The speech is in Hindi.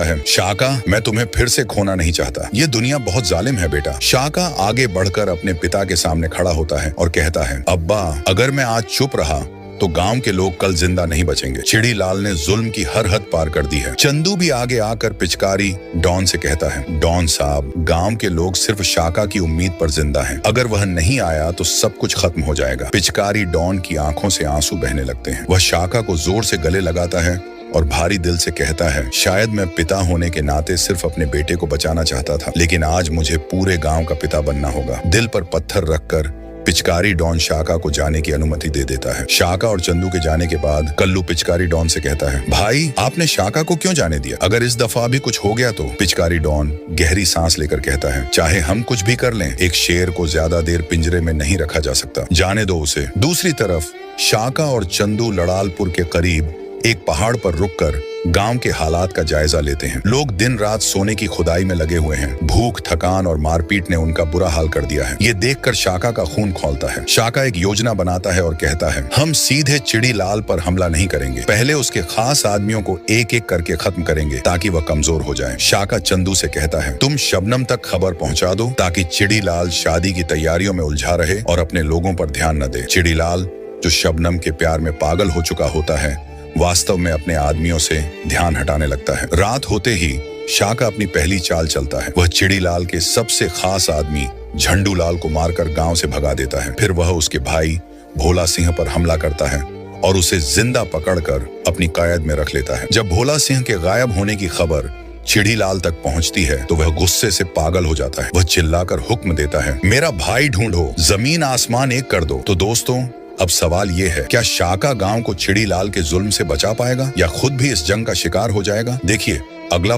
है, शाका मैं तुम्हें फिर से खोना नहीं चाहता। ये दुनिया बहुत जालिम है बेटा। शाका आगे बढ़कर अपने पिता के सामने खड़ा होता है और कहता है, अब्बा अगर मैं आज चुप रहा तो गांव के लोग कल जिंदा नहीं बचेंगे। चिड़ी लाल ने जुल्म की हर हद पार कर दी है। चंदू भी आगे आकर पिचकारी डॉन से कहता है, डॉन साहब गांव के लोग सिर्फ शाका की उम्मीद पर जिंदा हैं। अगर वह नहीं आया तो सब कुछ खत्म हो जाएगा। पिचकारी डॉन की आंखों से आंसू बहने लगते हैं। वह शाका को जोर से गले लगाता है और भारी दिल से कहता है, शायद मैं पिता होने के नाते सिर्फ अपने बेटे को बचाना चाहता था, लेकिन आज मुझे पूरे गांव का पिता बनना होगा। दिल पर पत्थर रखकर पिचकारी डॉन शाका को जाने की अनुमति दे देता है। शाका और चंदू के जाने के बाद कल्लू पिचकारी डॉन से कहता है, भाई आपने शाका को क्यों जाने दिया? अगर इस दफा भी कुछ हो गया तो? पिचकारी डॉन गहरी सांस लेकर कहता है, चाहे हम कुछ भी कर लें, एक शेर को ज्यादा देर पिंजरे में नहीं रखा जा सकता, जाने दो उसे। दूसरी तरफ शाका और चंदू लड़ालपुर के करीब एक पहाड़ पर रुककर गांव के हालात का जायजा लेते हैं। लोग दिन रात सोने की खुदाई में लगे हुए हैं। भूख, थकान और मारपीट ने उनका बुरा हाल कर दिया है। ये देखकर शाका का खून खौलता है। शाका एक योजना बनाता है और कहता है, हम सीधे चिड़ी लाल पर हमला नहीं करेंगे, पहले उसके खास आदमियों को एक एक करके खत्म करेंगे ताकि वह कमजोर हो जाए। शाका चंदू से कहता है, तुम शबनम तक खबर पहुंचा दो ताकि चिड़ी लाल शादी की तैयारियों में उलझा रहे और अपने लोगों पर ध्यान न दे। चिड़ी लाल जो शबनम के प्यार में पागल हो चुका होता है, वास्तव में अपने आदमियों से ध्यान हटाने लगता है। रात होते ही शाका अपनी पहली चाल चलता है। वह चिड़ी लाल के सबसे खास आदमी झंडू लाल को मारकर गांव से भगा देता है। फिर वह उसके भाई भोला सिंह पर हमला करता है और उसे जिंदा पकड़कर अपनी कैद में रख लेता है। जब भोला सिंह के गायब होने की खबर चिड़ी लाल तक पहुंचती है तो वह गुस्से से पागल हो जाता है। वह चिल्लाकर हुक्म देता है, मेरा भाई ढूंढो, जमीन आसमान एक कर दो। तो दोस्तों अब सवाल ये है, क्या शाका गांव को चिड़ी लाल के जुल्म से बचा पाएगा या खुद भी इस जंग का शिकार हो जाएगा? देखिए अगला